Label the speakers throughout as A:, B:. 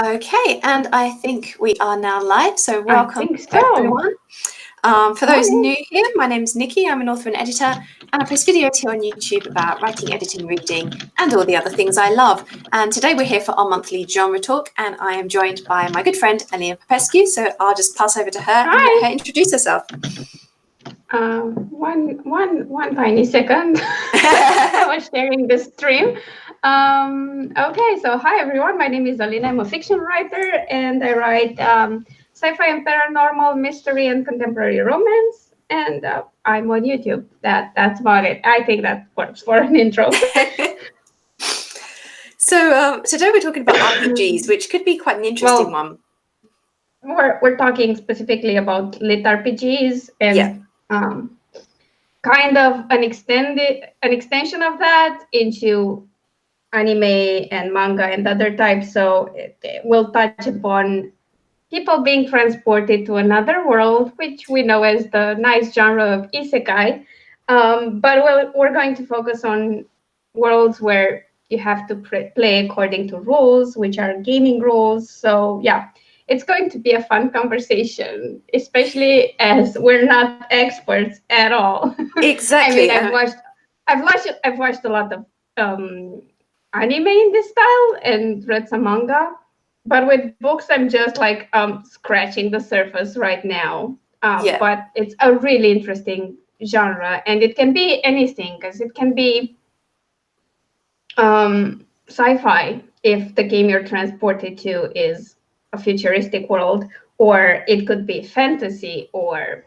A: Okay, and I think we are now live, so
B: I
A: welcome
B: think so.
A: everyone. For those
B: Morning.
A: new here, my name is Nicki, I'm an author and editor, and I post videos here on YouTube about writing, editing, reading, and all the other things I love. And today we're here for our monthly genre talk, and I am joined by my good friend, Alina Popescu, so I'll just pass over to her and let her
B: Hi.
A: introduce herself.
B: One tiny second. I was sharing the stream. Okay, so hi everyone. My name is Alina. I'm a fiction writer, and I write sci-fi and paranormal, mystery, and contemporary romance. And I'm on YouTube. That's about it. I think that works for an intro.
A: So today we're talking about RPGs, which could be quite an interesting one.
B: We're talking specifically about lit RPGs and kind of an extension of that into anime and manga and other types. So we'll touch upon people being transported to another world, which we know as the nice genre of isekai. But we're going to focus on worlds where you have to play according to rules, which are gaming rules. So yeah, it's going to be a fun conversation, especially as we're not experts at all.
A: Exactly.
B: I mean, I've watched a lot of anime in this style and read some manga, but with books, I'm just like scratching the surface right now. But it's a really interesting genre, and it can be anything because it can be sci-fi if the game you're transported to is a futuristic world, or it could be fantasy, or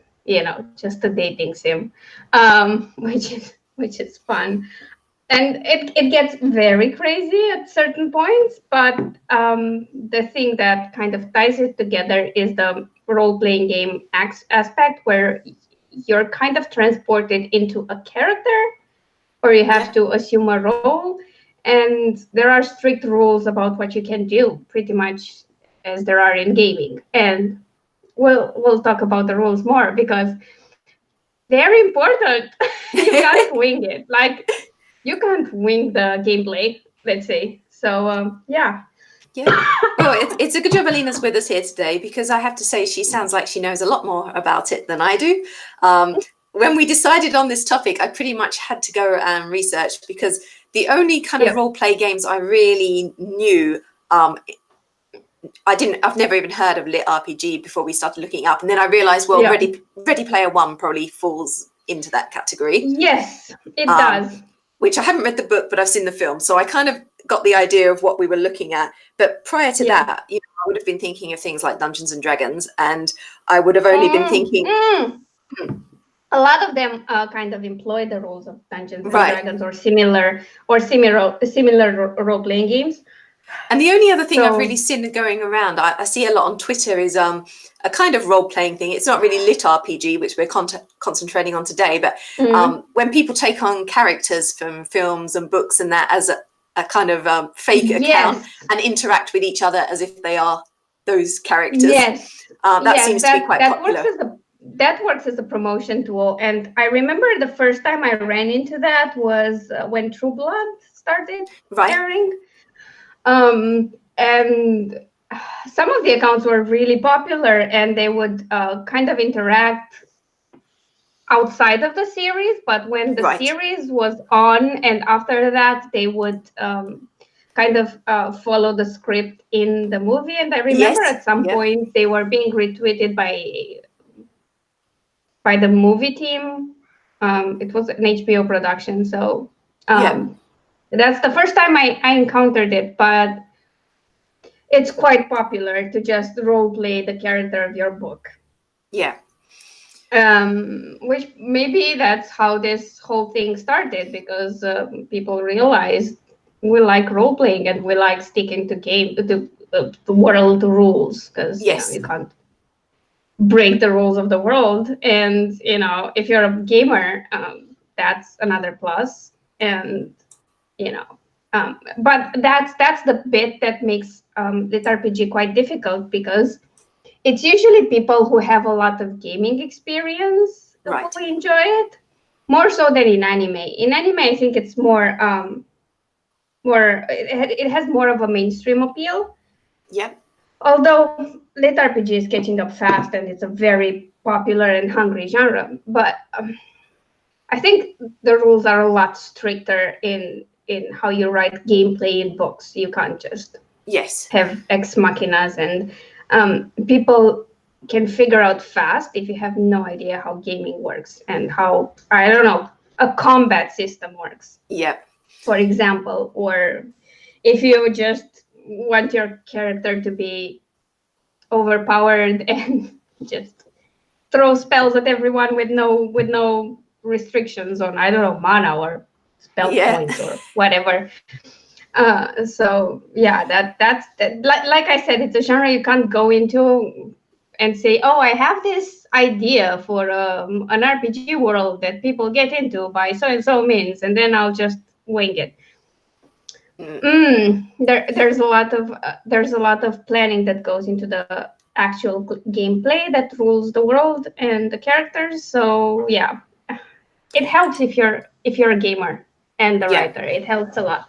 B: just a dating sim, which is fun. And it gets very crazy at certain points, but the thing that kind of ties it together is the role-playing game aspect, where you're kind of transported into a character, or you have to assume a role, and there are strict rules about what you can do, pretty much as there are in gaming. And we'll talk about the rules more because they're important. You can't wing it. Like, you can't wing the gameplay, let's say. So yeah.
A: Well, it's a good job Alina's with us here today, because I have to say she sounds like she knows a lot more about it than I do. When we decided on this topic, I pretty much had to go and research, because the only kind of role play games I really knew, I've never even heard of lit RPG before we started looking up, and then I realized, well, Ready Player One probably falls into that category.
B: Yes, it does.
A: Which I haven't read the book, but I've seen the film, so I kind of got the idea of what we were looking at. But prior to that, I would have been thinking of things like Dungeons and Dragons, and I would have only been thinking.
B: A lot of them kind of employ the rules of Dungeons and Dragons or similar role-playing games.
A: And the only other thing I've really seen going around, I see a lot on Twitter, is a kind of role-playing thing. It's not really lit RPG, which we're concentrating on today, but when people take on characters from films and books and that as a kind of fake account and interact with each other as if they are those characters. That seems to be quite popular.
B: That works as a promotion tool. And I remember the first time I ran into that was when True Blood started airing. And some of the accounts were really popular, and they would kind of interact outside of the series, but when the series was on, and after that they would kind of follow the script in the movie. And I remember at some point they were being retweeted by the movie team. It was an HBO production, so that's the first time I encountered it, but it's quite popular to just role play the character of your book. Which maybe that's how this whole thing started, because people realized we like role playing and we like sticking to the world rules, because you can't break the rules of the world. And if you're a gamer, that's another plus. And but that's the bit that makes lit RPG quite difficult, because it's usually people who have a lot of gaming experience who enjoy it, more so than in anime. In anime, I think it's more it has more of a mainstream appeal.
A: Yeah.
B: Although lit RPG is catching up fast and it's a very popular and hungry genre, but I think the rules are a lot stricter in how you write gameplay in books. You can't just have ex machinas, and people can figure out fast if you have no idea how gaming works and how, I don't know, a combat system works.
A: Yep.
B: For example, or if you just want your character to be overpowered and just throw spells at everyone with no restrictions on, I don't know, mana or spell points or whatever. So yeah, that's like I said, it's a genre you can't go into and say, oh, I have this idea for an RPG world that people get into by so and so means, and then I'll just wing it. There's a lot of planning that goes into the actual gameplay that rules the world and the characters. So yeah, it helps if you're a gamer and the writer. It helps a lot.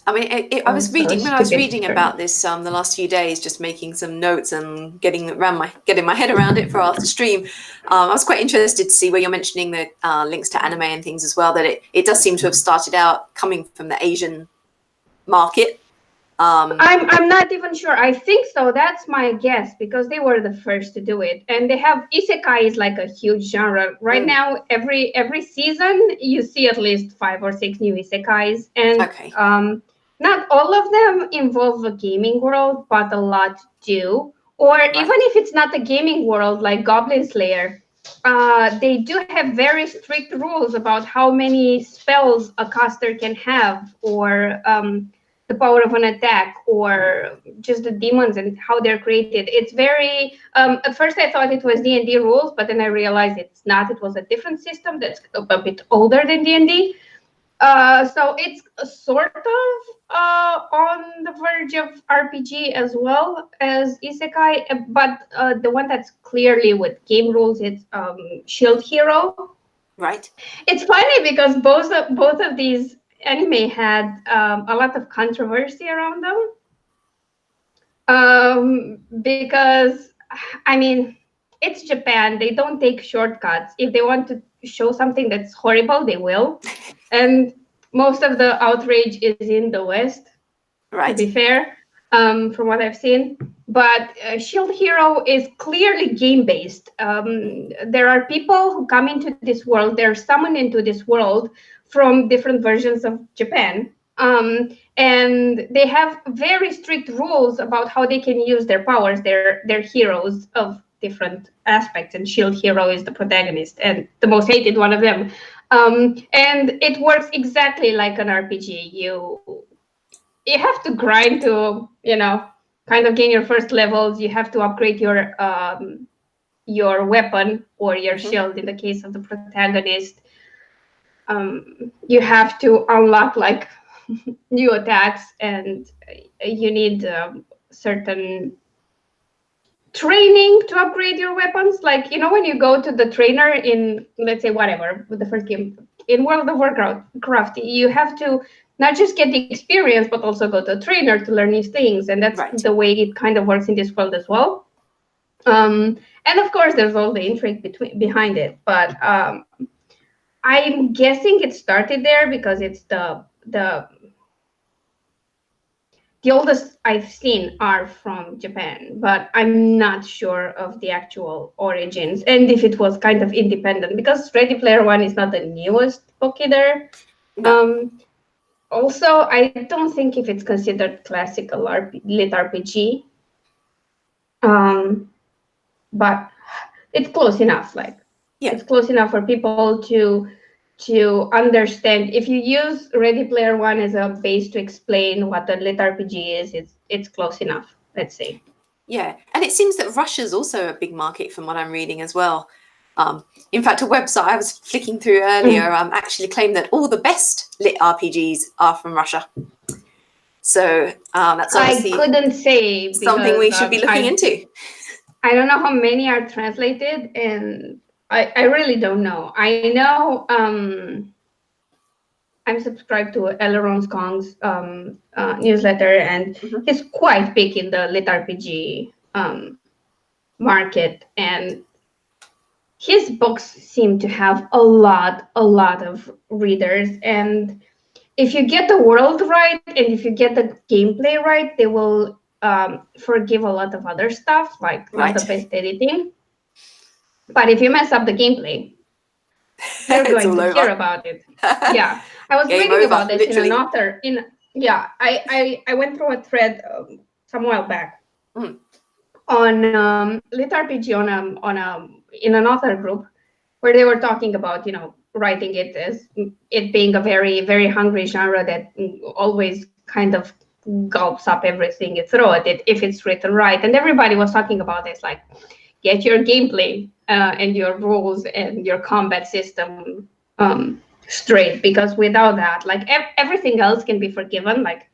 A: I mean, I was reading about this the last few days, just making some notes and getting my head around it for our stream. I was quite interested to see where you're mentioning the links to anime and things as well. That it does seem to have started out coming from the Asian market.
B: I'm not even sure. I think so. That's my guess, because they were the first to do it, and they have isekai is like a huge genre right now. Every season you see at least 5 or 6 new isekais, and not all of them involve a gaming world, but a lot do. Or even if it's not a gaming world, like Goblin Slayer, they do have very strict rules about how many spells a caster can have, or the power of an attack, or just the demons and how they're created. It's very, at first I thought it was D&D rules, but then I realized it's not. It was a different system that's a bit older than D&D. So it's sort of on the verge of RPG as well as isekai, but the one that's clearly with game rules, it's Shield Hero.
A: Right.
B: It's funny because both of these anime had a lot of controversy around them, because I mean, it's Japan. They don't take shortcuts. If they want to show something that's horrible, they will. And most of the outrage is in the West, to be fair, from what I've seen. But Shield Hero is clearly game-based. There are people who come into this world. They're summoned into this world from different versions of Japan. And they have very strict rules about how they can use their powers. They're heroes of different aspects, and Shield Hero is the protagonist and the most hated one of them. And it works exactly like an RPG. You have to grind to, kind of gain your first levels. You have to upgrade your weapon or your shield in the case of the protagonist. You have to unlock like new attacks, and you need certain training to upgrade your weapons. Like, when you go to the trainer in, let's say, whatever, with the first game in World of Warcraft, you have to not just get the experience, but also go to a trainer to learn new things. And that's the way it kind of works in this world as well. And of course, there's all the intrigue behind it. But I'm guessing it started there because it's the oldest I've seen are from Japan, but I'm not sure of the actual origins and if it was kind of independent, because Ready Player One is not the newest book either. No. Also, I don't think if it's considered classical lit RPG, but it's close enough. It's close enough for people to understand. If you use Ready Player One as a base to explain what a lit RPG is, it's close enough, let's say.
A: Yeah, and it seems that Russia's also a big market from what I'm reading as well. In fact, a website I was flicking through earlier actually claimed that all the best lit RPGs are from Russia. So that's obviously
B: I couldn't say
A: something we should be looking into.
B: I don't know how many are translated, and I really don't know. I know I'm subscribed to Elrond Kong's newsletter, and he's quite big in the lit RPG market, and his books seem to have a lot of readers. And if you get the world right and if you get the gameplay right, they will forgive a lot of other stuff, like not the best editing. But if you mess up the gameplay, you're going to hear about it. Yeah, I was reading about this literally. In an author. I went through a thread some while back on lit RPG in an author group where they were talking about, you know, writing it as it being a very, very hungry genre that always kind of gulps up everything it throws at it if it's written right. And everybody was talking about this, like, get your gameplay and your rules and your combat system straight, because without that, like, everything else can be forgiven. Like,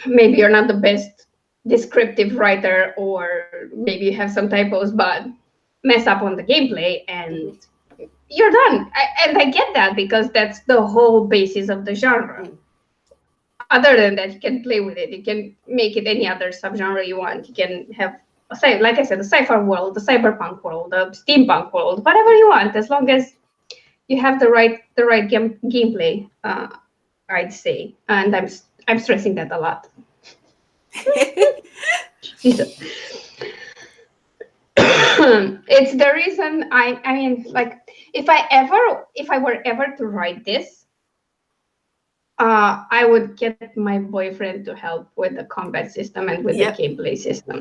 B: maybe you're not the best descriptive writer, or maybe you have some typos, but mess up on the gameplay and you're done. And I get that, because that's the whole basis of the genre. Other than that, you can play with it. You can make it any other subgenre you want. You can have, like I said, the sci-fi world, the cyberpunk world, the steampunk world, whatever you want, as long as you have the right gameplay, I'd say. And I'm stressing that a lot. It's the reason I mean, like, if I were ever to write this, I would get my boyfriend to help with the combat system and with the gameplay system.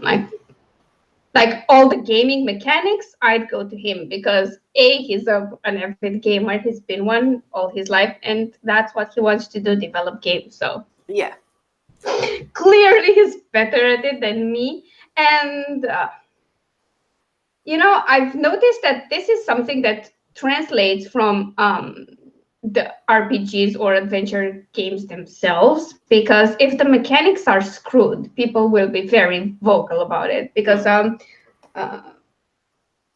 B: Like all the gaming mechanics, I'd go to him, because he's an avid gamer. He's been one all his life, and that's what he wants to do, develop games. So
A: yeah,
B: clearly he's better at it than me. And you know, I've noticed that this is something that translates from the RPGs or adventure games themselves, because if the mechanics are screwed, people will be very vocal about it. Because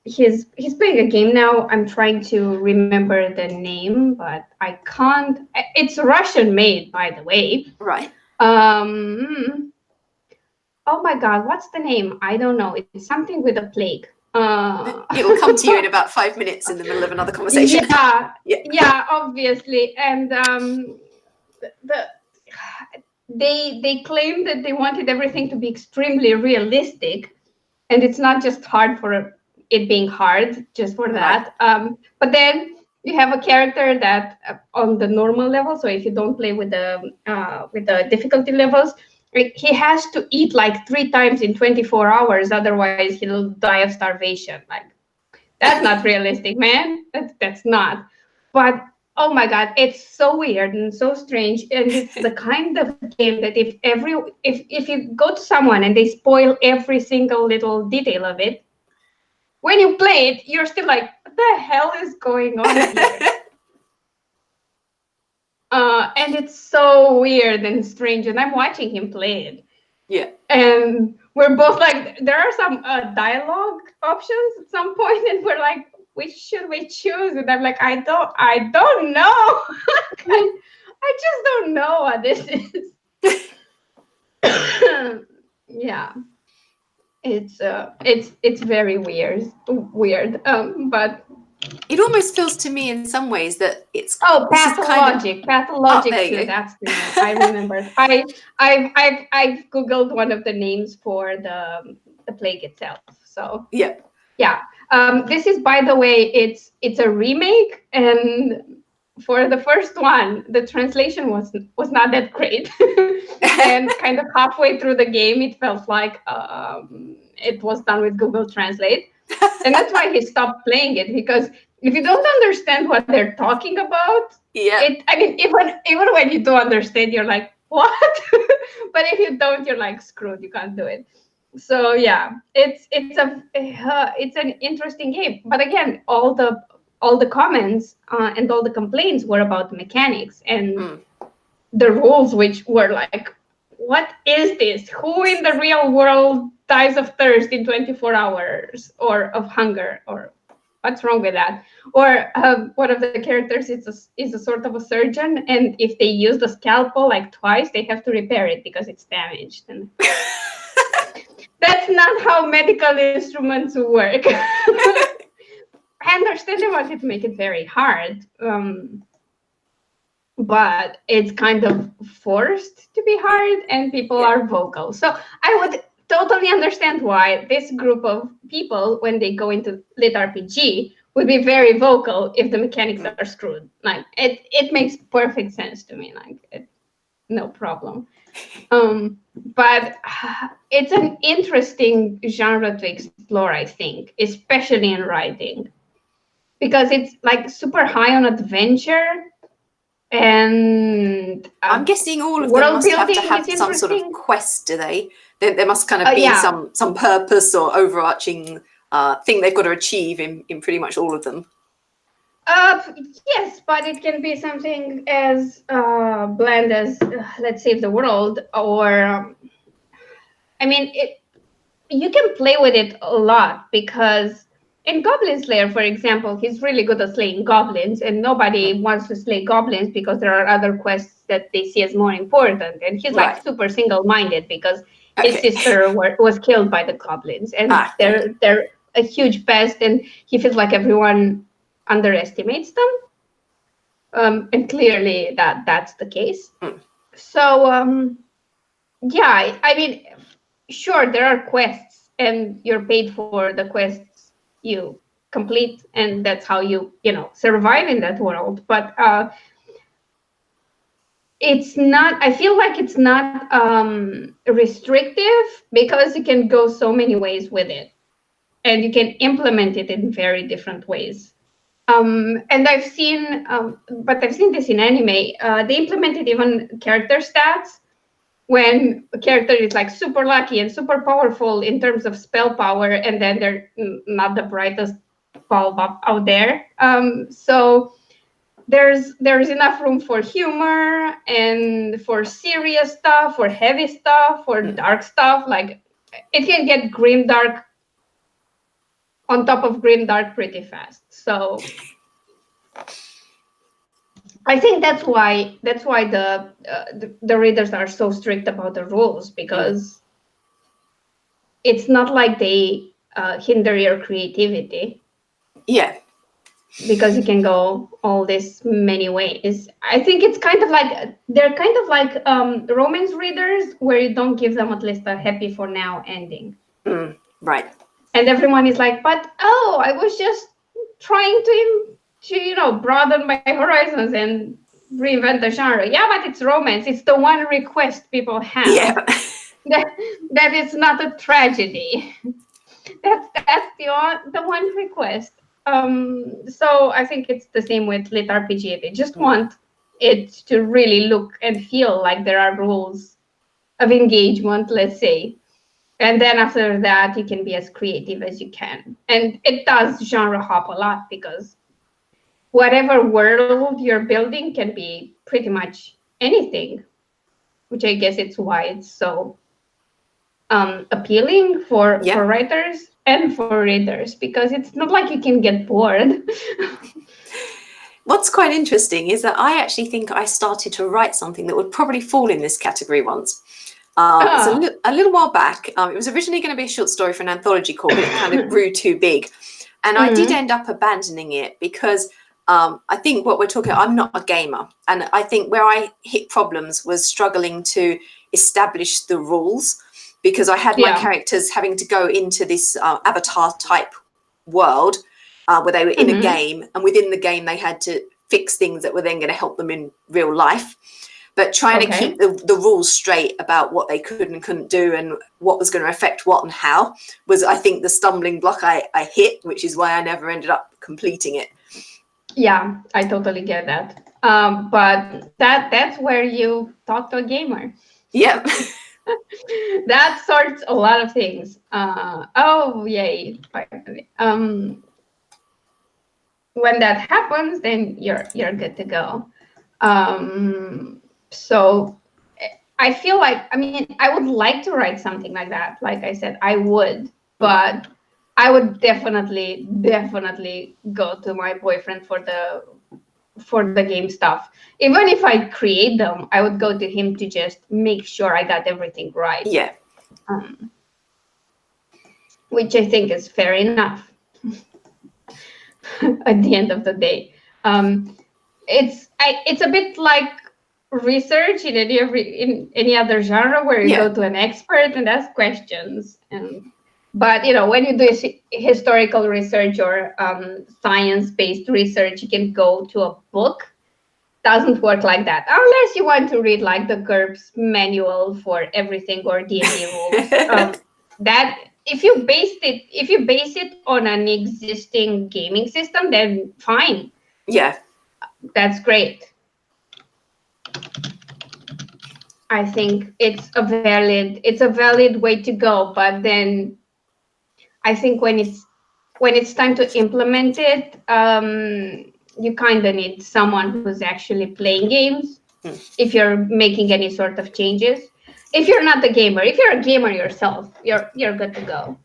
B: he's playing a game now. I'm trying to remember the name, but I can't. It's Russian made, by the way.
A: Right.
B: Oh my God, what's the name? I don't know. It's something with a plague.
A: It will come to you in about 5 minutes in the middle of another conversation.
B: Yeah, obviously. And they claim that they wanted everything to be extremely realistic, and it's not just hard for it being hard, just for that. But then you have a character that on the normal level, so if you don't play with the difficulty levels, he has to eat like 3 times in 24 hours, otherwise he'll die of starvation. Like, that's not realistic, man. That's not. But oh my God, it's so weird and so strange. And it's the kind of game that if you go to someone and they spoil every single little detail of it, when you play it, you're still like, what the hell is going on here? And it's so weird and strange, and I'm watching him play it.
A: Yeah.
B: And we're both like, there are some dialogue options at some point, and we're like, which should we choose? And I'm like, I don't know. I just don't know what this is. Yeah. It's very weird. But
A: it almost feels to me in some ways that it's
B: pathologic too. That's the name. I remember. I've googled one of the names for the plague itself. So yeah. This is, by the way, it's a remake, and for the first one, the translation was not that great, and kind of halfway through the game, it felt like it was done with Google Translate. And that's why he stopped playing it, because if you don't understand what they're talking about, I mean, even when you do understand, you're like, what? But if you don't, you're like, screwed, you can't do it. So yeah, it's an interesting game. But again, all the comments and all the complaints were about the mechanics and the rules, which were like, what is this? Who in the real world dies of thirst in 24 hours or of hunger? Or what's wrong with that? Or one of the characters is a sort of a surgeon, and if they use the scalpel like twice, they have to repair it because it's damaged. And that's not how medical instruments work. I understand they wanted to make it very hard, but it's kind of forced to be hard, and people are vocal. So I would totally understand why this group of people, when they go into lit RPG, would be very vocal if the mechanics are screwed. Like it makes perfect sense to me. Like no problem. But it's an interesting genre to explore, I think, especially in writing, because it's like super high on adventure, and
A: I'm guessing all of them must have to have some sort of quest, do they? There must kind of be some purpose or overarching thing they've got to achieve in pretty much all of them.
B: Yes, but it can be something as bland as let's save the world, or I mean, you can play with it a lot, because in Goblin Slayer, for example, he's really good at slaying goblins, and nobody wants to slay goblins because there are other quests that they see as more important. And he's like super single-minded because his sister was killed by the goblins, and they're a huge pest, and he feels like everyone underestimates them. And clearly that's the case. So yeah, I mean, sure, there are quests, and you're paid for the quests you complete, and that's how you survive in that world. But it's not, I feel like it's not restrictive, because you can go so many ways with it, and you can implement it in very different ways. And I've seen this in anime. They implemented even character stats. When a character is like super lucky and super powerful in terms of spell power, and then they're not the brightest bulb out there. So there's enough room for humor, and for serious stuff, for heavy stuff, for dark stuff. Like it can get grimdark on top of grimdark pretty fast. So I think that's why the readers are so strict about the rules, because it's not like they hinder your creativity.
A: Yeah.
B: Because you can go all this many ways. I think it's kind of like, they're kind of like romance readers, where you don't give them at least a happy for now ending.
A: Right.
B: And everyone is like, but I was just trying to broaden my horizons and reinvent the genre. Yeah, but it's romance. It's the one request people have.
A: Yeah.
B: that is not a tragedy. That's the one request. So I think it's the same with lit RPG. They just want it to really look and feel like there are rules of engagement, let's say. And then after that, you can be as creative as you can. And it does genre hop a lot, because whatever world you're building can be pretty much anything, which I guess it's why it's so appealing for writers and for readers, because it's not like you can get bored.
A: What's quite interesting is that I actually think I started to write something that would probably fall in this category once. It's a little while back. It was originally going to be a short story for an anthology call, but it kind of grew too big. And I did end up abandoning it, because I think what we're talking about, I'm not a gamer. And I think where I hit problems was struggling to establish the rules, because I had my characters having to go into this avatar type world where they were in a game, and within the game they had to fix things that were then going to help them in real life. But trying to keep the rules straight about what they could and couldn't do, and what was going to affect what and how, was, I think, the stumbling block I hit, which is why I never ended up completing it.
B: Yeah, I totally get that. But that's where you talk to a gamer.
A: Yeah.
B: That sorts a lot of things. Yay. Finally. When that happens, then you're good to go. So I feel like, I mean, I would like to write something like that. Like I said, I would, but I would definitely go to my boyfriend for the game stuff. Even if I create them, I would go to him to just make sure I got everything right.
A: Yeah.
B: Which I think is fair enough. At the end of the day, it's a bit like research in any other genre where you go to an expert and ask questions. But when you do historical research or science-based research, you can go to a book. Doesn't work like that unless you want to read like the GURPS manual for everything or D&D rules. That if you base it on an existing gaming system, then fine.
A: Yeah,
B: that's great. I think it's a valid way to go, but then I think when it's time to implement it, you kind of need someone who's actually playing games if you're making any sort of changes. If you're not a gamer, if you're a gamer yourself, you're good to go.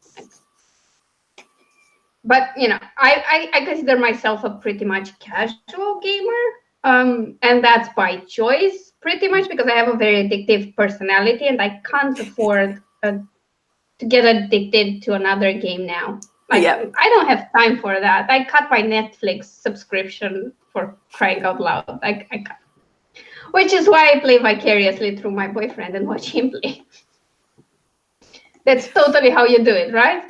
B: But I consider myself a pretty much casual gamer, and that's by choice, pretty much, because I have a very addictive personality, and I can't afford to get addicted to another game now. I don't have time for that. I cut my Netflix subscription, for crying out loud. I cut. Which is why I play vicariously through my boyfriend and watch him play. That's totally how you do it, right?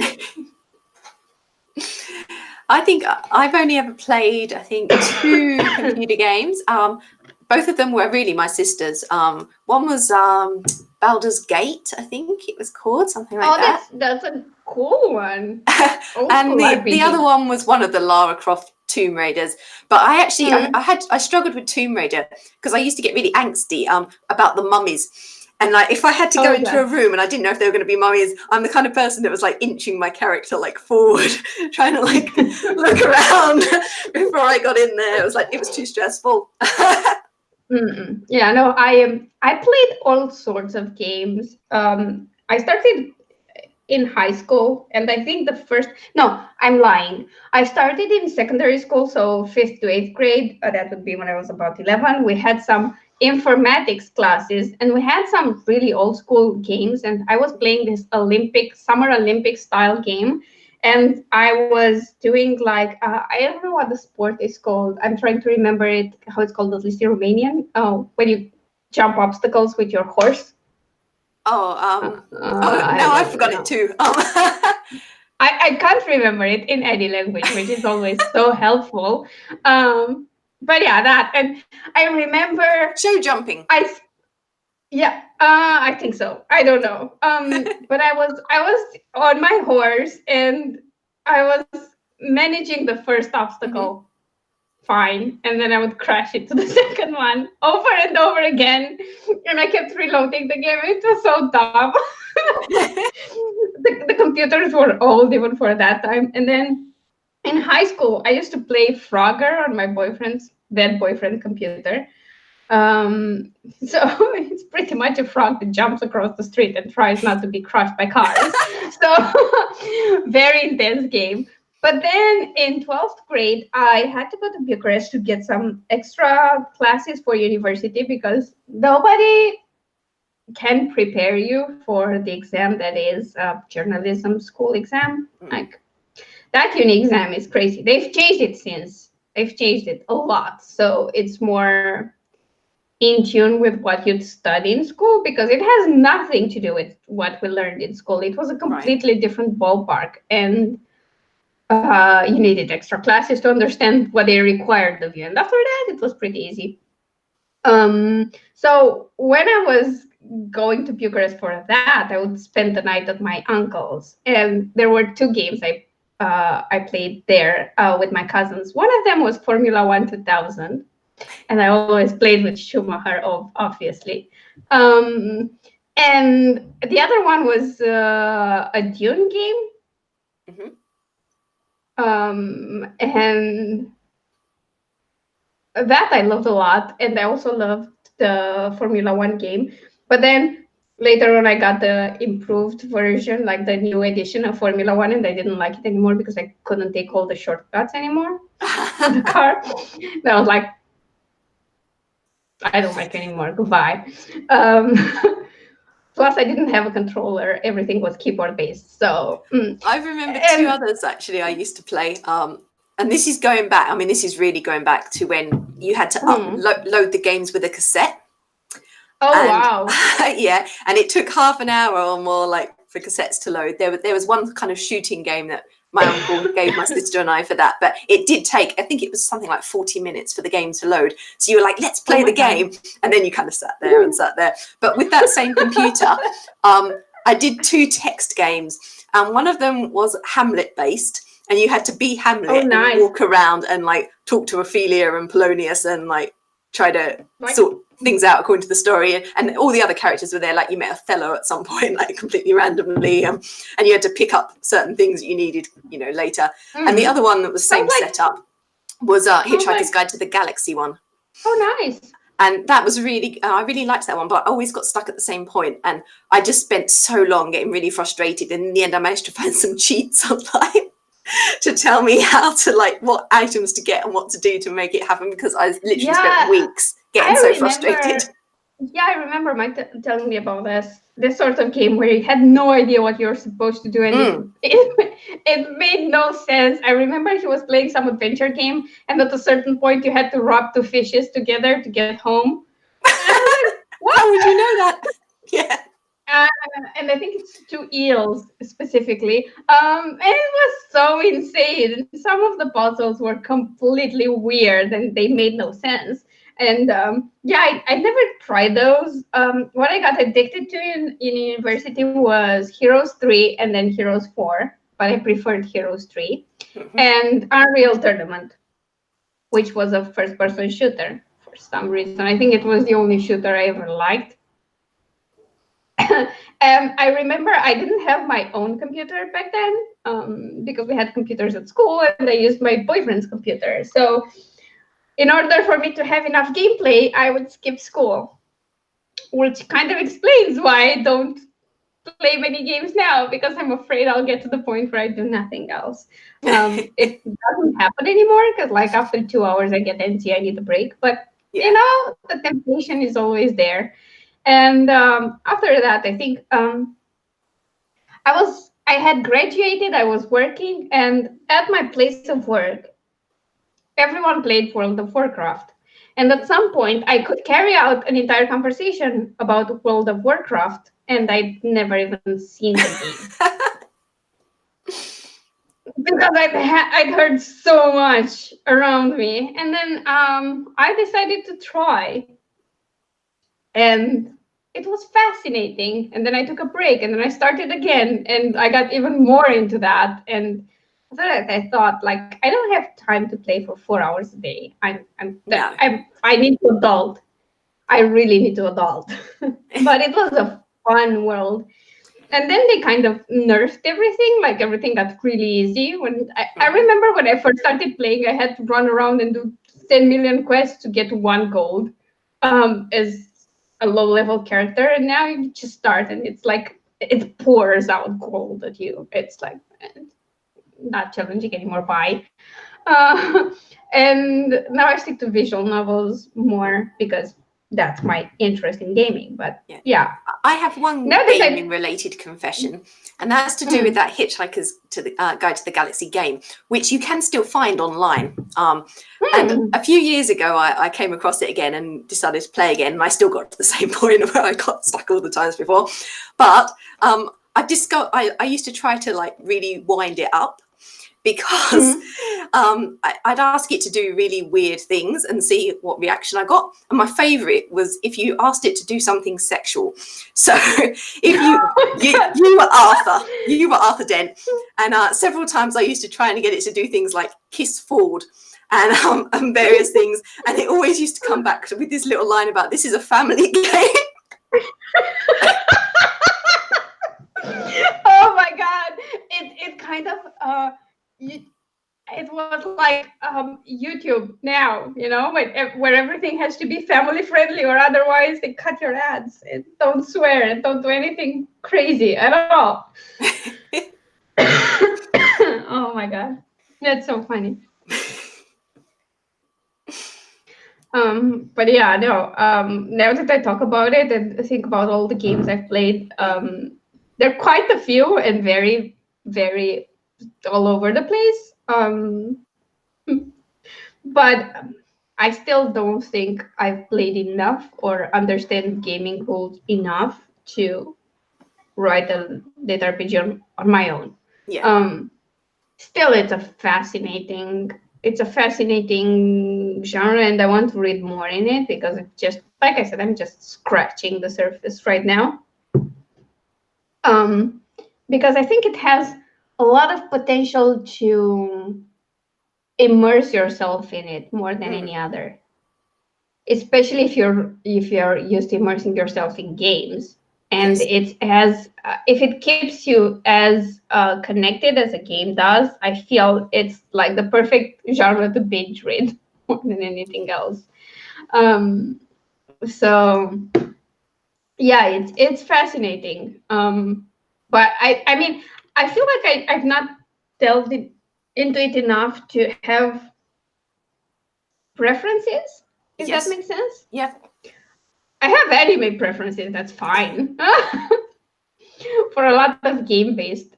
A: I think I've only ever played, 2 computer games. Both of them were really my sisters. One was Baldur's Gate, I think it was called, something like that.
B: That's a cool one.
A: And the other one was one of the Lara Croft Tomb Raiders. But I actually, I struggled with Tomb Raider because I used to get really angsty about the mummies. And like, if I had to go into a room and I didn't know if they were going to be mummies, I'm the kind of person that was like inching my character like forward, trying to like look around before I got in there. It was too stressful.
B: Yeah, no, I played all sorts of games. I started in high school, and I think I'm lying. I started in secondary school, so 5th to 8th grade. That would be when I was about 11. We had some informatics classes, and we had some really old school games, and I was playing this Summer Olympic style game, and I was doing like I don't know what the sport is called. I'm trying to remember how it's called, at least in Romanian. When you jump obstacles with your horse.
A: Now I forgot it too.
B: I can't remember it in any language, which is always so helpful. But yeah, that, and I remember
A: show jumping.
B: I think so. I don't know. But I was on my horse and I was managing the first obstacle. Fine, and then I would crash into the second one over and over again, and I kept reloading the game. It was so dumb. The computers were old even for that time. And then in high school, I used to play Frogger on my boyfriend's then boyfriend computer. So it's pretty much a frog that jumps across the street and tries not to be crushed by cars. So very intense game. But then in 12th grade, I had to go to Bucharest to get some extra classes for university because nobody can prepare you for the exam that is a journalism school exam. Like that uni exam is crazy. They've changed it a lot. So it's more in tune with what you'd study in school because it has nothing to do with what we learned in school. It was a completely different ballpark. And you needed extra classes to understand what they required of you. And after that, it was pretty easy. So when I was going to Bucharest for that, I would spend the night at my uncle's. And there were 2 games I played there with my cousins. One of them was Formula 1 2000. And I always played with Schumacher, obviously. And the other one was a Dune game. And that I loved a lot, and I also loved the Formula 1 game. But then later on, I got the improved version, like the new edition of Formula One, and I didn't like it anymore because I couldn't take all the shortcuts anymore in the car. And I was like, I don't like it anymore. Goodbye. Um, Plus, I didn't have a controller. Everything was keyboard based. So
A: I remember two others actually I used to play. And this is going back. I mean, this is really going back to when you had to load the games with a cassette.
B: Oh, wow.
A: Yeah, and it took half an hour or more, like, for cassettes to load. There was one kind of shooting game that my uncle gave my sister and I for that, but it did take, I think it was something like 40 minutes for the game to load. So you were like, let's play the game, and then you kind of sat there and sat there. But with that same computer, I did 2 text games, and one of them was Hamlet based, and you had to be Hamlet and walk around and like talk to Ophelia and Polonius and like try to sort things out according to the story, and all the other characters were there. Like, you met Othello at some point, like completely randomly, and you had to pick up certain things that you needed, you know, later. And the other one that was same setup was Hitchhiker's Guide to the Galaxy one.
B: Oh, nice.
A: And that was really, I really liked that one, but I always got stuck at the same point, and I just spent so long getting really frustrated. And in the end, I managed to find some cheats online to tell me how to, like, what items to get and what to do to make it happen, because I literally spent weeks getting so frustrated.
B: Yeah, I remember Mike telling me about this sort of game where you had no idea what you're supposed to do, and it made no sense. I remember he was playing some adventure game, and at a certain point you had to rub 2 fishes together to get home. And I was like, what?
A: How would you know that? Yeah.
B: And I think it's 2 eels specifically. And it was so insane. Some of the puzzles were completely weird and they made no sense. And I never tried those. What I got addicted to in university was Heroes 3 and then Heroes 4, but I preferred Heroes 3. And Unreal Tournament, which was a first-person shooter for some reason. I think it was the only shooter I ever liked. I remember I didn't have my own computer back then because we had computers at school, and I used my boyfriend's computer. So in order for me to have enough gameplay, I would skip school, which kind of explains why I don't play many games now, because I'm afraid I'll get to the point where I do nothing else. It doesn't happen anymore because, like, after 2 hours I get antsy, I need a break. But you know, the temptation is always there. And after that, I think I had graduated, I was working, and at my place of work, everyone played World of Warcraft. And at some point, I could carry out an entire conversation about World of Warcraft, and I'd never even seen the game. Because I'd heard so much around me. And then I decided to try. And it was fascinating. And then I took a break, and then I started again, and I got even more into that. And I thought, like, I don't have time to play for 4 hours a day. I need to adult. I really need to adult. But it was a fun world. And then they kind of nerfed everything. Like, everything got really easy. When I remember when I first started playing, I had to run around and do 10 million quests to get 1 gold as a low-level character. And now you just start, and it's like it pours out gold at you. It's like not challenging anymore. Bye. And now I stick to visual novels more because that's my interest in gaming. But yeah.
A: I have one gaming-related confession, and that's to do with that Hitchhiker's Guide to the Galaxy game, which you can still find online. And a few years ago, I came across it again and decided to play again, and I still got to the same point where I got stuck all the times before. But I used to try to, like, really wind it up, because I'd ask it to do really weird things and see what reaction I got. And my favourite was if you asked it to do something sexual. So if you were Arthur Dent, and several times I used to try and get it to do things like kiss Ford and various things, and it always used to come back with this little line about, this is a family game.
B: Oh my God! It kind of it was like YouTube now, you know, where everything has to be family friendly, or otherwise they cut your ads and don't swear and don't do anything crazy at all. Oh my god, that's so funny. But yeah, no. Now that I talk about it and think about all the games I've played, there are quite a few and very, very all over the place. But I still don't think I've played enough or understand gaming rules enough to write a lit RPG on my own.
A: Yeah.
B: Still, it's a fascinating genre, and I want to read more in it because it's just, like I said, I'm just scratching the surface right now. Because I think it has a lot of potential to immerse yourself in it more than any other, especially if you're used to immersing yourself in games. And
A: Yes.
B: it's as if it keeps you as connected as a game does, I feel it's like the perfect genre to binge read more than anything else. So yeah, it's fascinating. But I mean, I feel like I've not delved into it enough to have preferences, if that
A: Yes.
B: makes sense.
A: Yeah.
B: I have anime preferences, that's fine. For a lot of game based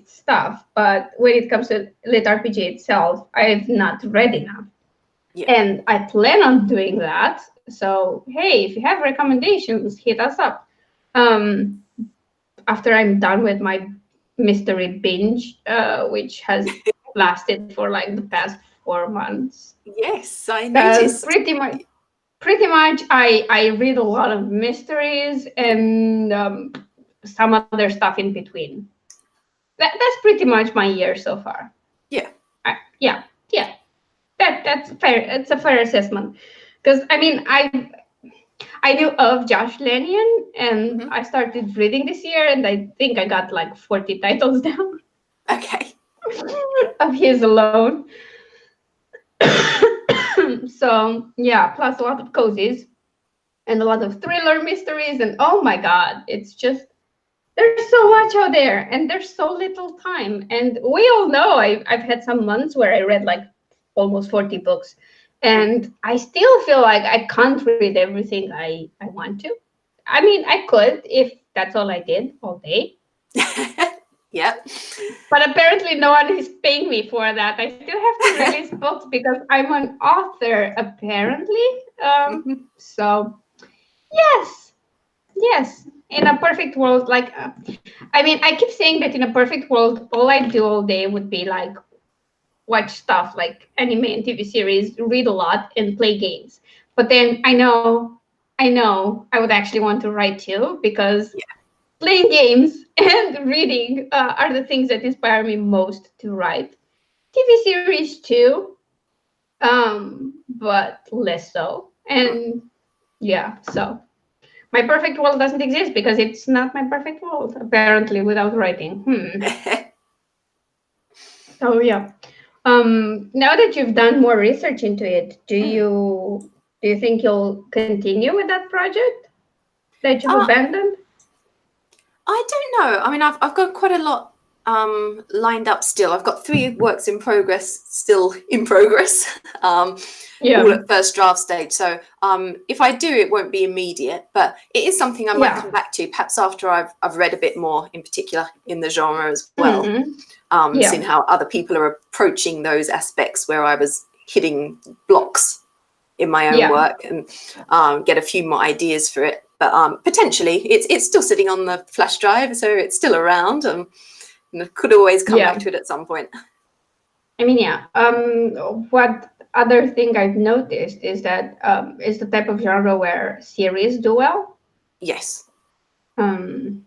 B: stuff, but when it comes to lit RPG itself, I've not read enough.
A: Yeah.
B: And I plan on doing that. So hey, if you have recommendations, hit us up. After I'm done with my mystery binge, which has lasted for like the past 4 months.
A: Yes, I
B: Because
A: noticed.
B: pretty much I read a lot of mysteries and some other stuff in between. That's pretty much my year so far.
A: Yeah.
B: Yeah. That's fair. It's a fair assessment. Because I mean, I knew of Josh Lennion, and I started reading this year, and I think I got like 40 titles down
A: Okay.
B: of his alone. So yeah, plus a lot of cozies and a lot of thriller mysteries, and oh my god, it's just there's so much out there, and there's so little time. And we all know I've had some months where I read like almost 40 books, and I still feel like I can't read everything I want to. I mean, I could if that's all I did all day.
A: Yeah.
B: But apparently no one is paying me for that. I still have to release books because I'm an author, apparently. So yes. In a perfect world, like, I mean, I keep saying that in a perfect world, all I do all day would be like watch stuff like anime and TV series, read a lot, and play games. But then I know, I would actually want to write too, because playing games and reading are the things that inspire me most to write. TV series too, but less so. And yeah, so my perfect world doesn't exist because it's not my perfect world, apparently, without writing. So yeah. Now that you've done more research into it, do you think you'll continue with that project that you've abandoned?
A: I don't know. I mean, I've got quite a lot lined up still. I've got 3 works in progress still in progress, all at first draft stage. So if I do, it won't be immediate, but it is something I might come back to, perhaps after I've read a bit more, in particular in the genre as well, seeing how other people are approaching those aspects where I was hitting blocks in my own work, and get a few more ideas for it. But potentially it's still sitting on the flash drive, so it's still around, and could always come back to it at some point.
B: I mean, what other thing I've noticed is that it's the type of genre where series do well.
A: Yes.
B: And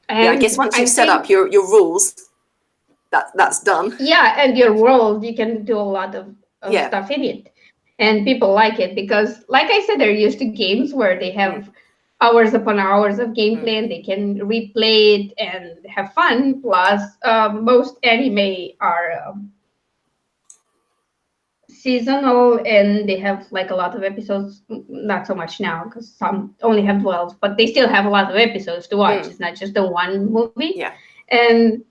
A: I guess once you've set up your rules, that's done.
B: Yeah, and your world, you can do a lot of stuff in it. And people like it because, like I said, they're used to games where they have hours upon hours of gameplay and they can replay it and have fun. Plus, most anime are seasonal, and they have like a lot of episodes. Not so much now because some only have 12, but they still have a lot of episodes to watch. It's not just the one movie.
A: Yeah.
B: And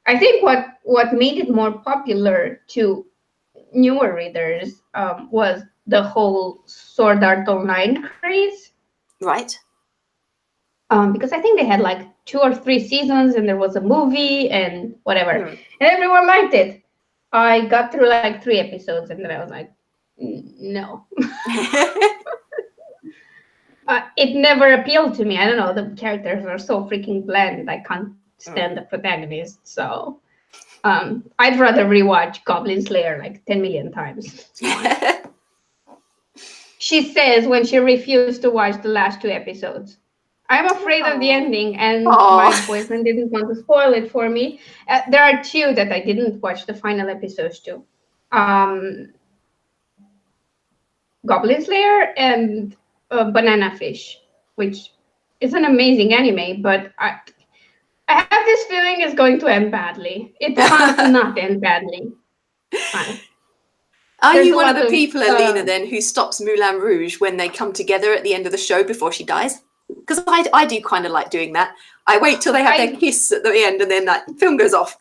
B: I think what made it more popular to newer readers was the whole Sword Art Online craze.
A: Right.
B: Because I think they had like 2 or 3 seasons, and there was a movie and whatever, and everyone liked it. I got through like 3 episodes, and then I was like, no. It never appealed to me. I don't know. The characters are so freaking bland. I can't stand the protagonist. So I'd rather rewatch Goblin Slayer like 10 million times. She says when she refused to watch the last 2 episodes, I'm afraid of the ending, and my boyfriend didn't want to spoil it for me. There are 2 that I didn't watch the final episodes to. Goblin Slayer and Banana Fish, which is an amazing anime, but I have this feeling it's going to end badly. It can't not end badly.
A: Are you one of the people, Alina, then, who stops Moulin Rouge when they come together at the end of the show before she dies? Because I do kind of like doing that. I wait till they have their kiss at the end, and then that film goes off.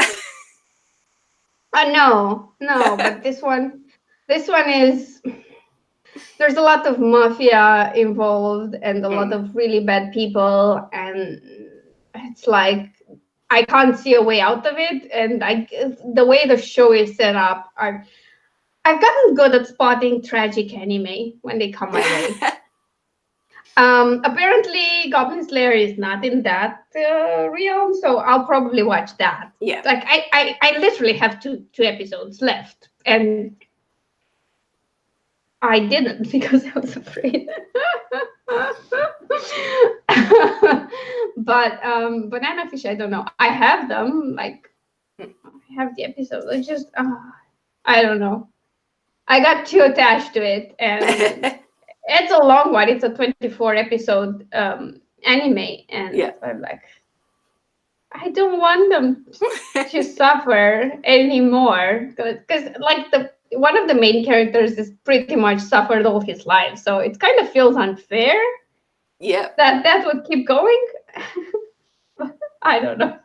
B: No, but this one is. There's a lot of mafia involved and a lot of really bad people, and it's like I can't see a way out of it. And the way the show is set up, I've gotten good at spotting tragic anime when they come my way. Apparently, Goblin Slayer is not in that realm, so I'll probably watch that.
A: Yeah,
B: like I literally have two episodes left, and I didn't because I was afraid. But Banana Fish, I don't know. I have them. Like, I have the episode. I just, I don't know. I got too attached to it, and it's a long one. It's a 24 episode anime, and I'm like, I don't want them to suffer anymore, because like one of the main characters is pretty much suffered all his life, so it kind of feels unfair.
A: Yeah,
B: that would keep going. I don't know.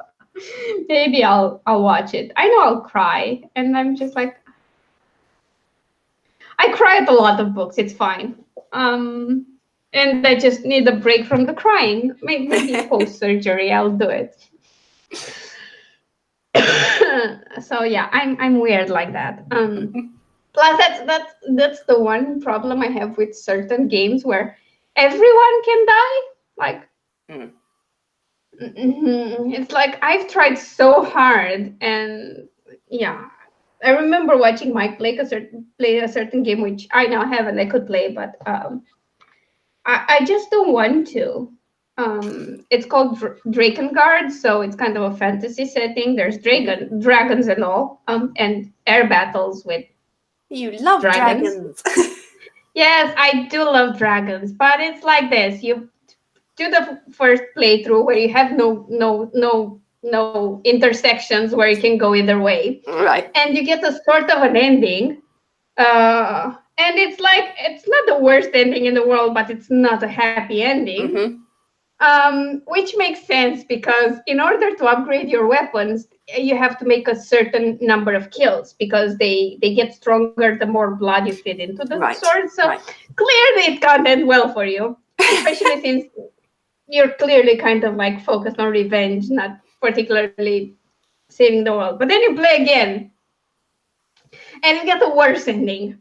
B: Maybe I'll watch it. I know I'll cry, and I'm just like, I cry at a lot of books. It's fine. And I just need a break from the crying. Maybe post surgery I'll do it. So yeah, I'm weird like that. Plus that's the one problem I have with certain games where everyone can die. Like, it's like I've tried so hard, and yeah, I remember watching Mike play a certain game which I now have and I could play, but I just don't want to. It's called Drakengard, so it's kind of a fantasy setting. There's dragons and all, and air battles with.
A: You love dragons.
B: Yes, I do love dragons, but it's like this: you do the first playthrough where you have no intersections where you can go either way,
A: right?
B: And you get a sort of an ending, and it's like it's not the worst ending in the world, but it's not a happy ending. Which makes sense because in order to upgrade your weapons, you have to make a certain number of kills because they get stronger the more blood you feed into the sword. So clearly it can't end well for you, especially since you're clearly kind of like focused on revenge, not particularly saving the world. But then you play again and you get a worse ending,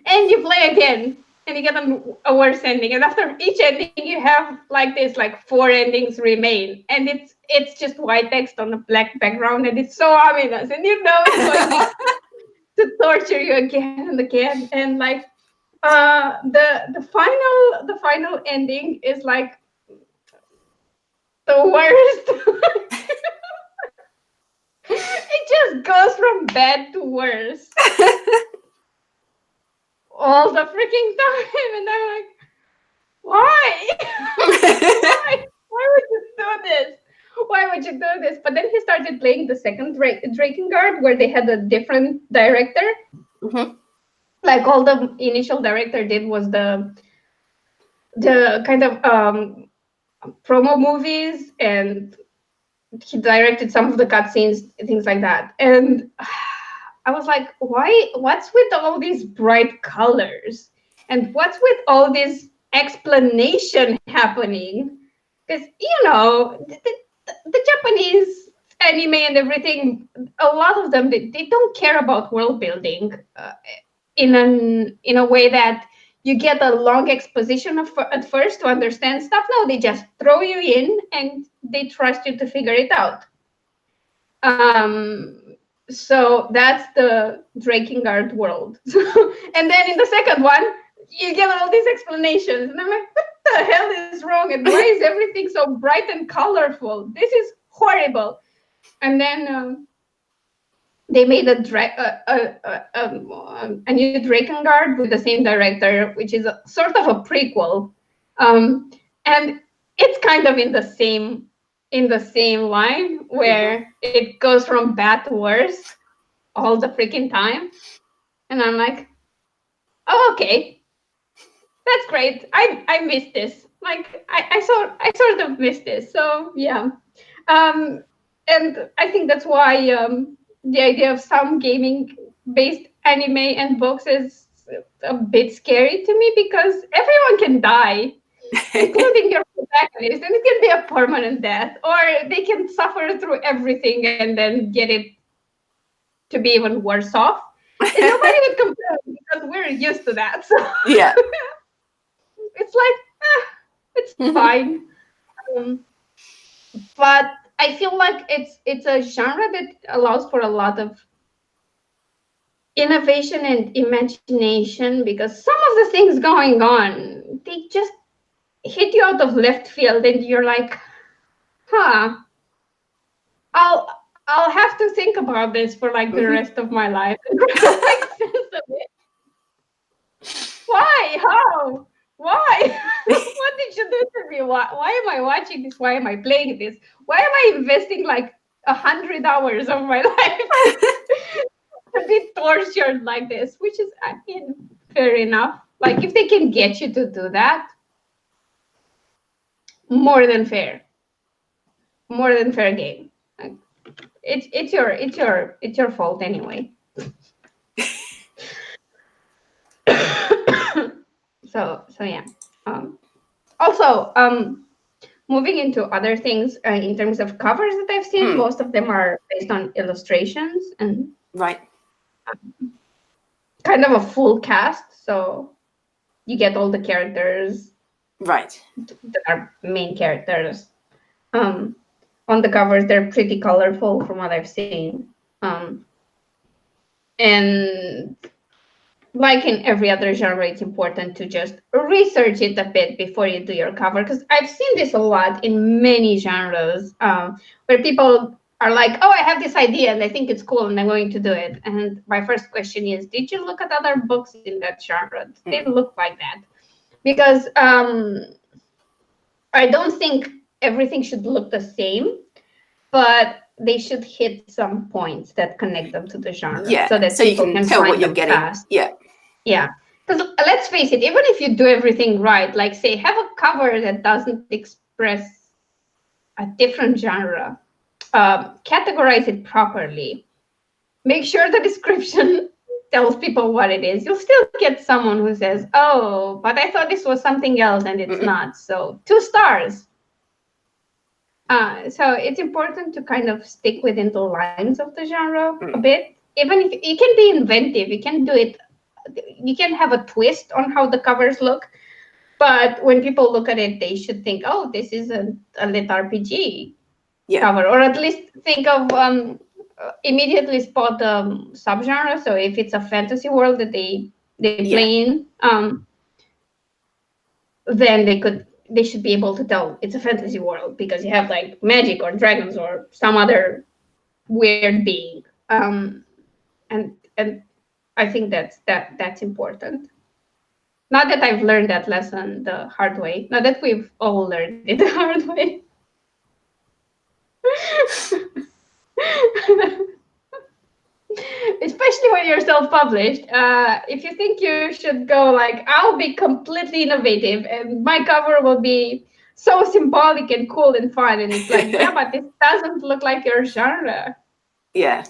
B: and you play again and you get a worse ending, and after each ending you have like this, like 4 endings remain, and it's just white text on a black background, and it's so ominous, and you know it's going to torture you again and again. And like the final ending is like the worst. It just goes from bad to worse all the freaking time, and I'm like, why? Why would you do this? Why would you do this? But then he started playing the second Drakengard, where they had a different director. like all the initial director did was the kind of promo movies, and he directed some of the cutscenes, things like that. And I was like, why? What's with all these bright colors? And what's with all this explanation happening? Because, you know, the Japanese anime and everything, a lot of them, they don't care about world building in a way that you get a long exposition at first to understand stuff. No, they just throw you in and they trust you to figure it out. So that's the Drakengard world. And then in the second one, you get all these explanations. And I'm like, what the hell is wrong? And why is everything so bright and colorful? This is horrible. And then they made a new Drakengard with the same director, which is sort of a prequel. And it's kind of in the same line where it goes from bad to worse all the freaking time. And I'm like, oh, okay, that's great. I missed this. Like I sort of missed this. So yeah. And I think that's why the idea of some gaming based anime and books is a bit scary to me, because everyone can die, including your protagonist, and it can be a permanent death, or they can suffer through everything and then get it to be even worse off. And nobody would complain because we're used to that. So
A: yeah,
B: it's like, it's fine. But I feel like it's a genre that allows for a lot of innovation and imagination, because some of the things going on, they just hit you out of left field, and you're like, huh, I'll have to think about this for like the rest of my life and make sense of it. Why? How? Why? What did you do to me? Why am I watching this? Why am I playing this? Why am I investing like 100 hours of my life to be tortured like this? Which is, I mean, fair enough. Like, if they can get you to do that, more than fair game. Like, it's your fault anyway. So yeah. Also, moving into other things in terms of covers that I've seen, most of them are based on illustrations and kind of a full cast. So you get all the characters that are main characters. On the covers, they're pretty colorful from what I've seen. And like in every other genre, it's important to just research it a bit before you do your cover, because I've seen this a lot in many genres where people are like, oh, I have this idea and I think it's cool and I'm going to do it. And my first question is, did you look at other books in that genre? They look like that. Because I don't think everything should look the same, but they should hit some points that connect them to the genre, so that people can tell what you're getting. Past. Yeah. Because let's face it, even if you do everything right, like say have a cover that doesn't express a different genre, categorize it properly, make sure the description tells people what it is, you'll still get someone who says, oh, but I thought this was something else and it's not. So 2 stars. So it's important to kind of stick within the lines of the genre a bit. Even if you can be inventive, you can do it. You can have a twist on how the covers look. But when people look at it, they should think, oh, this is a lit RPG cover. Or at least think of, immediately spot the subgenre. So if it's a fantasy world that they play in, then they should be able to tell it's a fantasy world because you have like magic or dragons or some other weird being. And I think that's important. Not that I've learned that lesson the hard way. Not that we've all learned it the hard way. especially when you're self-published. If you think you should go like, I'll be completely innovative and my cover will be so symbolic and cool and fun, and it's like, yeah, but this doesn't look like your genre.
A: Yeah.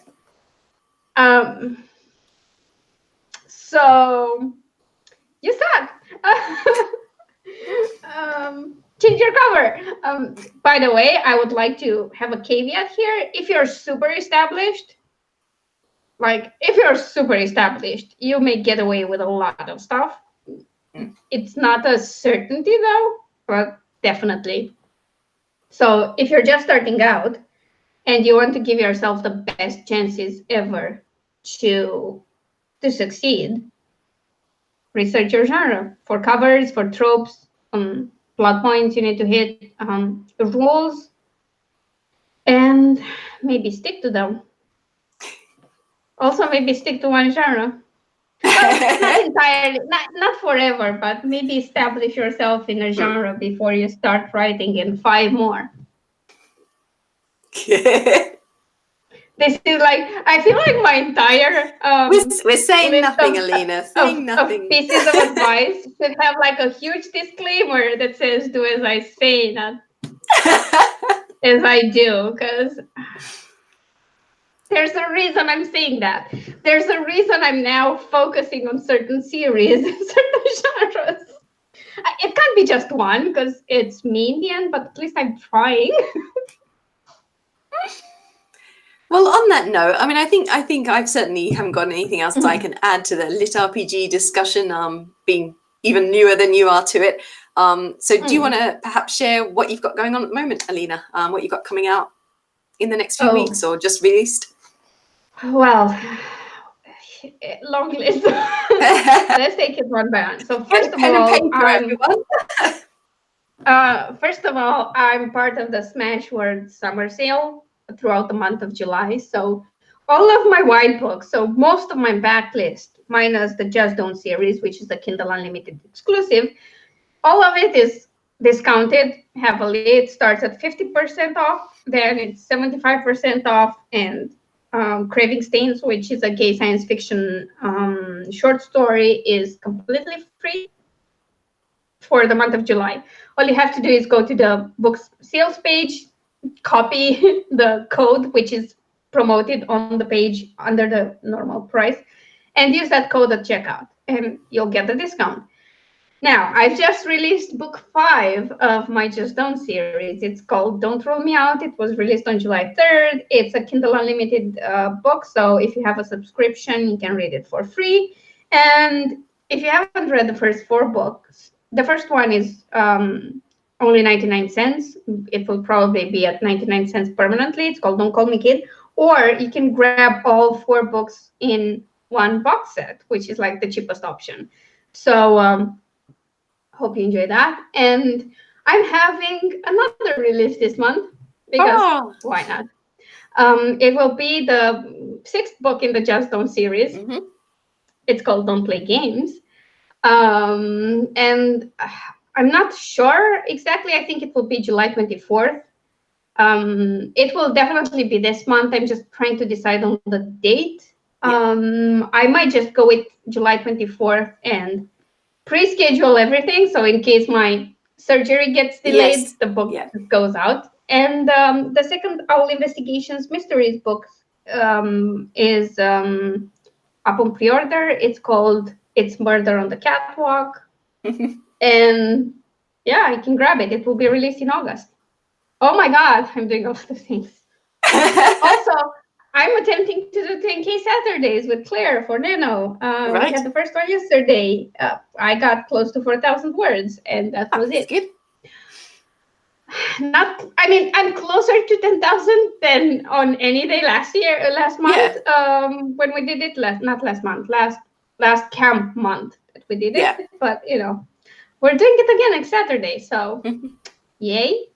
B: So you suck. Change your cover. By the way, I would like to have a caveat here. If you're super established, you may get away with a lot of stuff. It's not a certainty though, but definitely. So if you're just starting out and you want to give yourself the best chances ever to succeed, research your genre for covers, for tropes, plot points you need to hit, rules, and maybe stick to them. Also, maybe stick to one genre. Well, not entirely, not forever, but maybe establish yourself in a genre before you start writing in 5 more. This is like, I feel like my entire
A: we're saying nothing, Alina. Saying nothing.
B: Of pieces of advice should have like a huge disclaimer that says, "Do as I say, not as I do," because there's a reason I'm saying that. There's a reason I'm now focusing on certain series and certain genres. It can't be just one because it's me in the end, but at least I'm trying.
A: Well, on that note, I mean, I think I've certainly haven't got anything else I can add to the lit RPG discussion, being even newer than you are to it. So do you want to perhaps share what you've got going on at the moment, Alina? What you've got coming out in the next few weeks or just released?
B: Well, long list. Let's take it one by one. So first of all, I'm part of the Smashwords summer sale throughout the month of July. So all of my white books, so most of my backlist, minus the Just Don't series, which is the Kindle Unlimited exclusive, all of it is discounted heavily. It starts at 50% off, then it's 75% off, and Craving Stains, which is a gay science fiction short story, is completely free for the month of July. All you have to do is go to the book's sales page, copy the code, which is promoted on the page under the normal price, and use that code at checkout, and you'll get the discount. Now, I've just released book 5 of my Just Don't series. It's called Don't Throw Me Out. It was released on July 3rd. It's a Kindle Unlimited book, so if you have a subscription, you can read it for free. And if you haven't read the first 4 books, the first one is only 99 cents. It will probably be at 99 cents permanently. It's called Don't Call Me Kid. Or you can grab all 4 books in one box set, which is like the cheapest option. So hope you enjoy that. And I'm having another release this month because why not? It will be the 6th book in the Just Don't series. It's called Don't Play Games. And I'm not sure exactly. I think it will be July 24th. It will definitely be this month. I'm just trying to decide on the date. I might just go with July 24th and pre-schedule everything. So in case my surgery gets delayed, the book goes out. And the second Owl Investigations Mysteries book is up on pre-order. It's called It's Murder on the Catwalk. And yeah, I can grab it. It will be released in August. Oh my God, I'm doing a lot of things. Also, I'm attempting to do 10K Saturdays with Claire for Nano. We had the first one yesterday. I got close to 4,000 words, and that was it.
A: Good.
B: I'm closer to 10,000 than on any day last month. When we did it last camp month that we did it. But you know, we're doing it again next Saturday, so yay.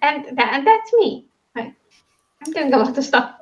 B: And that's me. I'm doing a lot of stuff.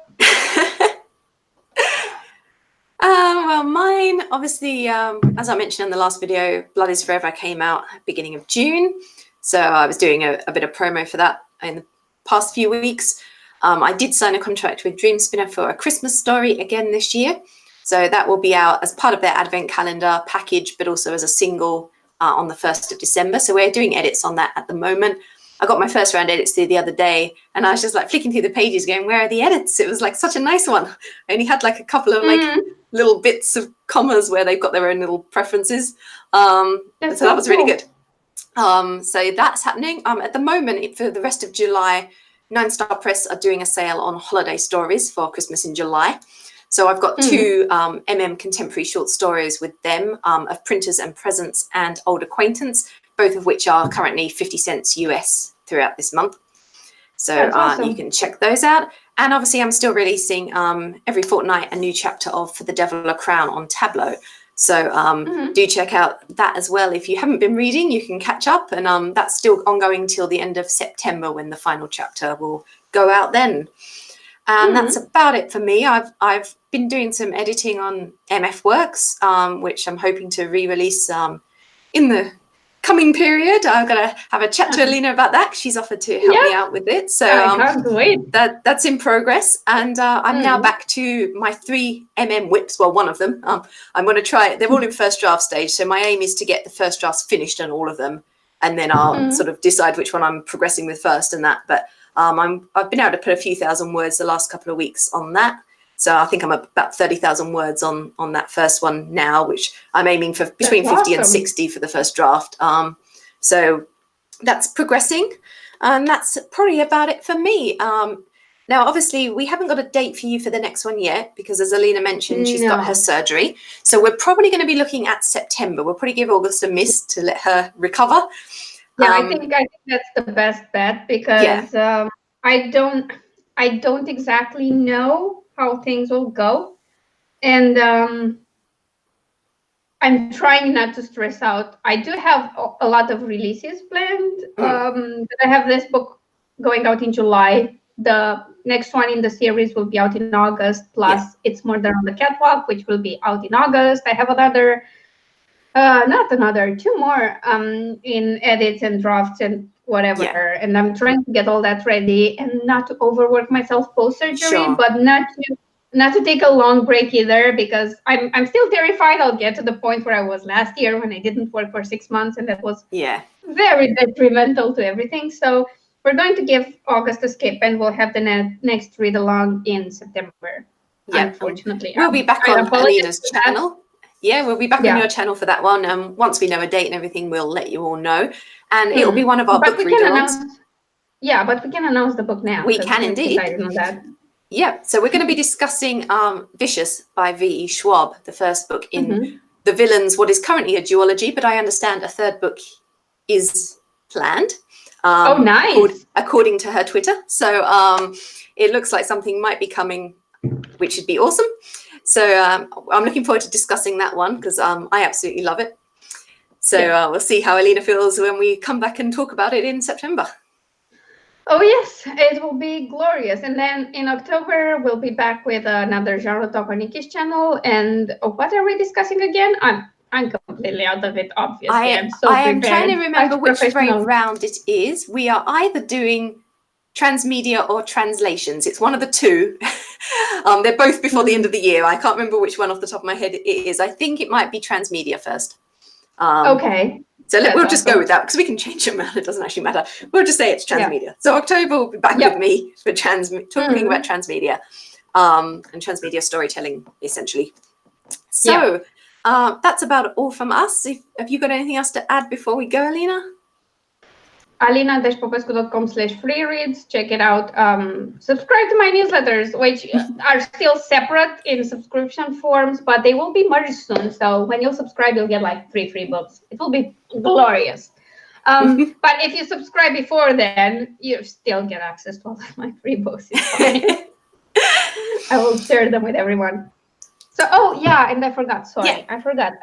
A: Well, mine, obviously, as I mentioned in the last video, Blood is Forever came out beginning of June. So I was doing a bit of promo for that in the past few weeks. I did sign a contract with Dream Spinner for a Christmas story again this year. So that will be out as part of their advent calendar package, but also as a single on the 1st of December. So we're doing edits on that at the moment. I got my first round edits through the other day, and I was just like flicking through the pages going, where are the edits? It was like such a nice one. I only had like a couple of like little bits of commas where they've got their own little preferences. So that was really good. So that's happening. At the moment, for the rest of July, 9 Star Press are doing a sale on holiday stories for Christmas in July. So I've got 2 contemporary short stories with them of Printers and Presents and Old Acquaintance, both of which are currently 50 cents US throughout this month. So awesome. You can check those out. And obviously I'm still releasing every fortnight a new chapter of For the Devil a Crown on Tableau. So do check out that as well. If you haven't been reading, you can catch up. And that's still ongoing till the end of September when the final chapter will go out then. And that's about it for me. I've been doing some editing on MF Works, which I'm hoping to re-release in the coming period. I've got to have a chat to Alina about that. She's offered to help me out with it. So
B: I can't wait.
A: That's in progress. And I'm now back to my 3 whips. Well, one of them. I'm going to try it. They're all in first draft stage. So my aim is to get the first drafts finished on all of them. And then I'll sort of decide which one I'm progressing with first and that. But I've been able to put a few thousand words the last couple of weeks on that. So I think I'm about 30,000 words on that first one now, which I'm aiming for between 50 and 60 for the first draft. So that's progressing. And that's probably about it for me. Now, obviously, we haven't got a date for you for the next one yet, because as Alina mentioned, she's got her surgery. So we're probably going to be looking at September. We'll probably give August a miss to let her recover.
B: Yeah, I think that's the best bet, because I don't exactly know how things will go, and I'm trying not to stress out. I do have a lot of releases planned. I have this book going out in July. The next one in the series will be out in August. Plus, It's Murder on the Catwalk, which will be out in August. I have two more in edits and drafts and whatever. And I'm trying to get all that ready and not to overwork myself post-surgery, but not to take a long break either, because I'm still terrified I'll get to the point where I was last year when I didn't work for 6 months, and that was very detrimental to everything. So we're going to give August a skip, and we'll have the next read along in September. Unfortunately,
A: we'll be back on Alina's channel. Yeah, we'll be back on your channel for that one. Once we know a date and everything, we'll let you all know. And it'll be one of our book read-alongs.
B: Yeah, but we can announce the book now.
A: We can indeed. Yeah, so we're going to be discussing Vicious by V.E. Schwab, the first book in The Villains, what is currently a duology, but I understand a third book is planned.
B: Nice.
A: According to her Twitter. So it looks like something might be coming, which would be awesome. So I'm looking forward to discussing that one, because I absolutely love it. So we'll see how Alina feels when we come back and talk about it in September.
B: Oh, yes, it will be glorious. And then in October, we'll be back with another genre talk on Nicki's channel. And what are we discussing again? I'm completely out of it, obviously.
A: I am trying to remember which round it is. We are either doing transmedia or translations. It's one of the two. They're both before the end of the year. I can't remember which one off the top of my head it is. I think it might be transmedia first.
B: Okay.
A: So we'll just go with that, because we can change them around. It doesn't actually matter. We'll just say it's transmedia. So October will be back with me for talking about transmedia and transmedia storytelling, essentially. So that's about all from us. Have you got anything else to add before we go, Alina?
B: alina-popescu.com/freereads. Check it out. Subscribe to my newsletters, which are still separate in subscription forms, but they will be merged soon. So when you'll subscribe, you'll get like 3 free books. It will be glorious. But if you subscribe before then, you still get access to all of my free books. I will share them with everyone. So, and I forgot. Sorry, I forgot.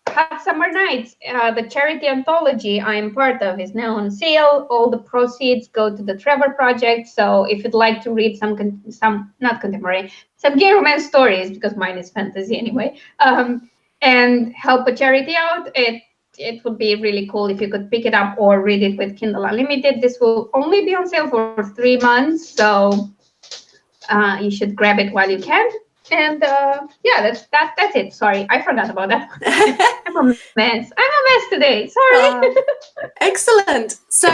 B: Hot Summer Nights, the charity anthology I'm part of, is now on sale. All the proceeds go to the Trevor Project. So if you'd like to read some not contemporary, some gay romance stories, because mine is fantasy anyway, and help a charity out, it would be really cool if you could pick it up or read it with Kindle Unlimited. This will only be on sale for 3 months, so you should grab it while you can. And yeah, that's it. Sorry, I forgot about that. I'm a mess today. Sorry.
A: Excellent. So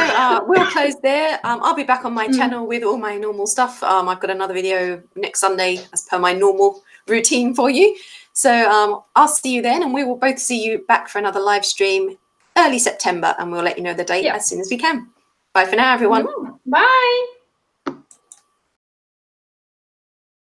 A: we'll close there. I'll be back on my channel with all my normal stuff. I've got another video next Sunday as per my normal routine for you. So I'll see you then, and we will both see you back for another live stream early September, and we'll let you know the date as soon as we can. Bye for now, everyone.
B: Bye.